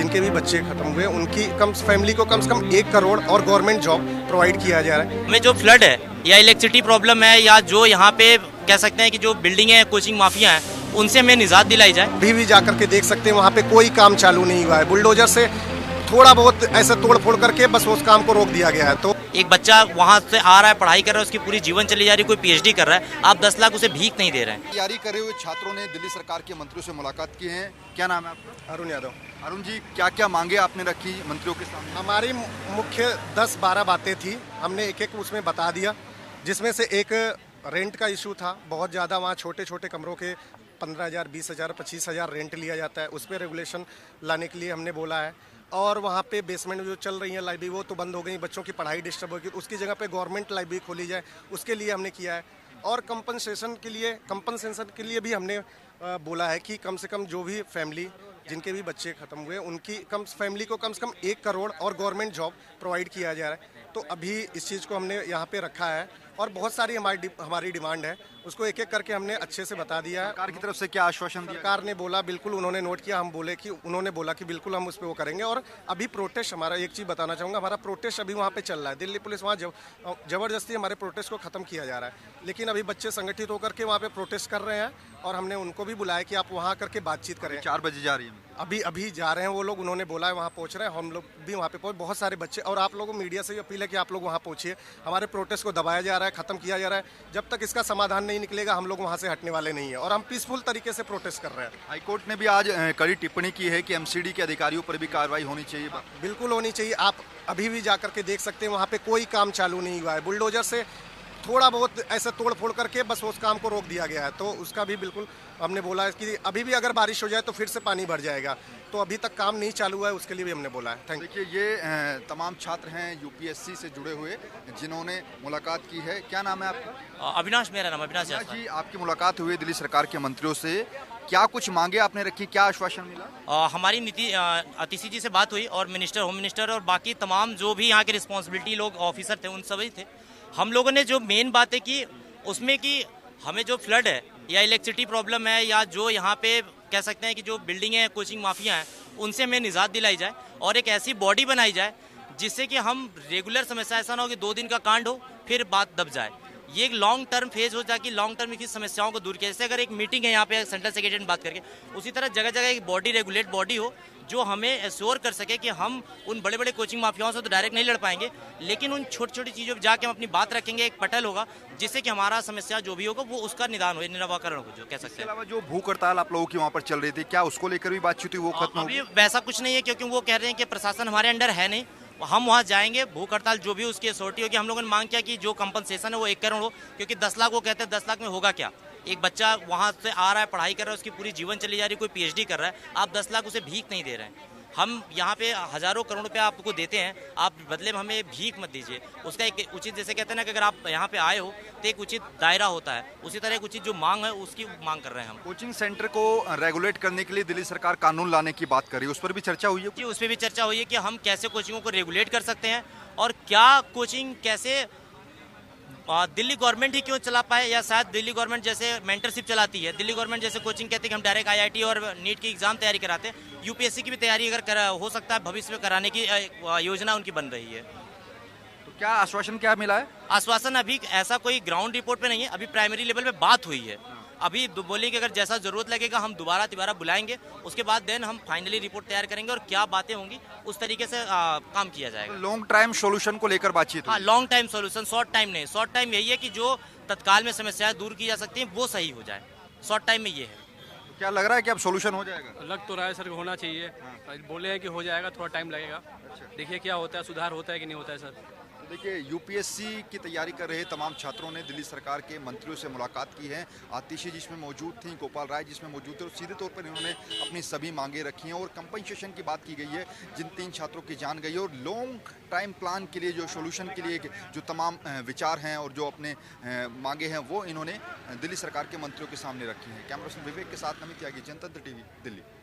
जिनके भी बच्चे खत्म हुए उनकी फैमिली को कम से कम 1 करोड़ और गवर्नमेंट जॉब प्रोवाइड किया जा रहा है। हमें जो फ्लड है या इलेक्ट्रिसिटी प्रॉब्लम है या जो यहाँ पे कह सकते हैं कि जो बिल्डिंग है, कोचिंग माफिया है, उनसे हमें निजात दिलाई जाए। अभी भी जाकर के देख सकते हैं वहाँ पे कोई काम चालू नहीं हुआ है। बुलडोजर से थोड़ा बहुत ऐसे तोड़ फोड़ करके बस उस काम को रोक दिया गया है। तो एक बच्चा वहाँ से आ रहा है, पढ़ाई कर रहा है, उसकी पूरी जीवन चली जा रही है, कोई पीएचडी कर रहा है, आप 10 लाख उसे भीख नहीं दे रहे हैं। तैयारी करे हुए छात्रों ने दिल्ली सरकार के मंत्रियों से मुलाकात की है। क्या नाम है आपका? अरुण यादव। अरुण जी, क्या क्या मांगे आपने रखी मंत्रियों के सामने? हमारी मुख्य 10-12 बातें थी, हमने एक एक उसमें बता दिया, जिसमें से एक रेंट का इशू था। बहुत ज़्यादा वहाँ छोटे छोटे कमरों के 15,000, 20,000, 25,000 रेंट लिया जाता है, उस पर रेगुलेशन लाने के लिए हमने बोला है। और वहाँ पे बेसमेंट में जो चल रही है लाइब्रेरी वो तो बंद हो गई, बच्चों की पढ़ाई डिस्टर्ब होगी, उसकी जगह पे गवर्नमेंट लाइब्रेरी खोली जाए, उसके लिए हमने किया है। और कंपनसेशन के लिए भी हमने बोला है कि कम से कम जो भी फैमिली जिनके भी बच्चे खत्म हुए उनकी फैमिली को कम से कम 1 करोड़ और गवर्नमेंट जॉब प्रोवाइड किया जा रहा है। तो अभी इस चीज़ को हमने यहाँ पे रखा है और बहुत सारी हमारी डिमांड है, उसको एक एक करके हमने अच्छे से बता दिया है। सरकार की तरफ से क्या आश्वासन दिया? सरकार ने बोला, बिल्कुल उन्होंने नोट किया, उन्होंने बोला कि बिल्कुल हम उस पर वो करेंगे। और अभी प्रोटेस्ट, हमारा एक चीज़ बताना चाहूँगा, हमारा प्रोटेस्ट अभी वहाँ पे चल रहा है। दिल्ली पुलिस वहाँ जबरदस्ती हमारे प्रोटेस्ट को ख़त्म किया जा रहा है, लेकिन अभी बच्चे संगठित होकर के वहाँ पे प्रोटेस्ट कर रहे हैं और हमने उनको भी बुलाया कि आप वहाँ करके बातचीत करें। 4 बजे जा रही है। अभी जा रहे हैं वो लोग, उन्होंने बोला है वहाँ पहुँच रहे हैं, हम लोग भी वहाँ पे पहुँच। बहुत सारे बच्चे, और आप लोगों को मीडिया से भी अपील है कि आप लोग वहाँ पहुँचिए। हमारे प्रोटेस्ट को दबाया जा रहा है, ख़त्म किया जा रहा है। जब तक इसका समाधान नहीं निकलेगा हम लोग वहाँ से हटने वाले नहीं है और हम पीसफुल तरीके से प्रोटेस्ट कर रहे हैं। हाईकोर्ट ने भी आज कड़ी टिप्पणी की है कि एमसीडी के अधिकारियों पर भी कार्रवाई होनी चाहिए। बिल्कुल होनी चाहिए। आप अभी भी जाकर के देख सकते हैं वहाँ पे कोई काम चालू नहीं हुआ है। बुलडोजर से थोड़ा बहुत ऐसे तोड़ फोड़ करके बस उस काम को रोक दिया गया है। तो उसका भी बिल्कुल हमने बोला है कि अभी भी अगर बारिश हो जाए तो फिर से पानी भर जाएगा। तो अभी तक काम नहीं चालू हुआ है, उसके लिए भी हमने बोला है। Thank you. देखिए, ये तमाम छात्र हैं यूपीएससी से जुड़े हुए जिन्होंने मुलाकात की है। क्या नाम है आपका? अविनाश, मेरा नाम अविनाश जी, आपकी मुलाकात हुई दिल्ली सरकार के मंत्रियों से, क्या कुछ मांगे आपने रखी, क्या आश्वासन मिला? हमारी नीति अतिशी जी से बात हुई और मिनिस्टर, होम मिनिस्टर और बाकी तमाम जो भी यहाँ के रिस्पॉन्सिबिलिटी लोग ऑफिसर थे उन सभी थे। हम लोगों ने जो मेन बातें की उसमें कि हमें जो फ्लड है या इलेक्ट्रिसिटी प्रॉब्लम है या जो यहाँ पे कह सकते हैं कि जो बिल्डिंग है, कोचिंग माफिया हैं, उनसे हमें निजात दिलाई जाए और एक ऐसी बॉडी बनाई जाए जिससे कि हम रेगुलर समस्या, ऐसा ना हो कि 2 दिन का कांड हो फिर बात दब जाए। ये एक लॉन्ग टर्म फेज हो जाए कि लॉन्ग टर्म की समस्याओं को दूर किया। जैसे अगर एक मीटिंग है यहाँ पे सेंट्रल सेक्रेटरी बात करके, उसी तरह जगह जगह एक बॉडी, रेगुलेट बॉडी हो जो हमें एश्योर कर सके कि हम उन बड़े बड़े कोचिंग माफियाओं से तो डायरेक्ट नहीं लड़ पाएंगे, लेकिन उन छोटी छोटी चीज़ों पर जाके हम अपनी बात रखेंगे। एक पटल होगा जिससे कि हमारा समस्या जो भी होगा वो उसका निदान हो, निराकरण हो, जो कह सकते हैं। इसके अलावा जो भूख हड़ताल आप लोगों की वहाँ पर चल रही थी, क्या उसको लेकर भी बातचीत हुई, वो खत्म हो अभी गई? वैसा कुछ नहीं है क्योंकि वो कह रहे हैं कि प्रशासन हमारे अंडर है नहीं, हम वहाँ जाएंगे। भूख हड़ताल जो भी उसकी अथॉरिटी होगी, हम लोगों ने मांग किया कि जो कंपनसेशन है वो 1 करोड़ हो, क्योंकि 10 लाख वो कहते हैं 10 लाख में होगा क्या? एक बच्चा वहाँ से आ रहा है, पढ़ाई कर रहा है, उसकी पूरी जीवन चली जा रही है, कोई पीएचडी कर रहा है, आप 10 लाख उसे भीख नहीं दे रहे हैं। हम यहाँ पे हजारों करोड़ रुपया आपको देते हैं, आप बदले में हमें भीख मत दीजिए। उसका एक उचित, जैसे कहते हैं ना कि अगर आप यहाँ पे आए हो तो एक उचित दायरा होता है, उसी तरह एक उचित जो मांग है उसकी मांग कर रहे हैं हम। कोचिंग सेंटर को रेगुलेट करने के लिए दिल्ली सरकार कानून लाने की बात कर रही है, उस पर भी चर्चा हुई है? जी, उस पर भी चर्चा हुई है कि हम कैसे कोचिंगों को रेगुलेट कर सकते हैं और क्या कोचिंग कैसे दिल्ली गवर्नमेंट ही क्यों चला पाए, या शायद दिल्ली गवर्नमेंट जैसे मेंटरशिप चलाती है, दिल्ली गवर्नमेंट जैसे कोचिंग कहते हैं कि हम डायरेक्ट आईआईटी और नीट की एग्जाम तैयारी कराते हैं, यूपीएससी की भी तैयारी अगर हो सकता है भविष्य में कराने की योजना उनकी बन रही है। तो क्या आश्वासन क्या मिला है? आश्वासन अभी ऐसा कोई ग्राउंड रिपोर्ट पे नहीं है, अभी प्राइमरी लेवल पे बात हुई है। अभी बोले कि अगर जैसा जरूरत लगेगा हम दोबारा बुलाएंगे, उसके बाद देन हम फाइनली रिपोर्ट तैयार करेंगे और क्या बातें होंगी उस तरीके से काम किया जाएगा। लॉन्ग टाइम सॉल्यूशन को लेकर बातचीत हुई? हाँ, long time solution, short time नहीं। शॉर्ट टाइम यही है कि जो तत्काल में समस्याएं दूर की जा सकती हैं वो सही हो जाए, शॉर्ट टाइम में ये है। तो क्या लग रहा है कि अब सॉल्यूशन हो जाएगा? लग तो रहा है सर, होना चाहिए। बोले हैं कि हो जाएगा, थोड़ा टाइम लगेगा। देखिए क्या होता है, सुधार होता है कि नहीं होता है सर। देखिए, यूपीएससी की तैयारी कर रहे तमाम छात्रों ने दिल्ली सरकार के मंत्रियों से मुलाकात की है। आतिशी जिसमें मौजूद थी, गोपाल राय जिसमें मौजूद थे, और सीधे तौर पर इन्होंने अपनी सभी मांगे रखी हैं और कंपनसेशन की बात की गई है जिन 3 छात्रों की जान गई है, और लॉन्ग टाइम प्लान के लिए जो सोल्यूशन के लिए जो तमाम विचार हैं और जो अपने मांगे हैं वो इन्होंने दिल्ली सरकार के मंत्रियों के सामने रखी हैं। कैमरा पर्सन विवेक के साथ नमित त्यागी, जनतंत्र टीवी, दिल्ली।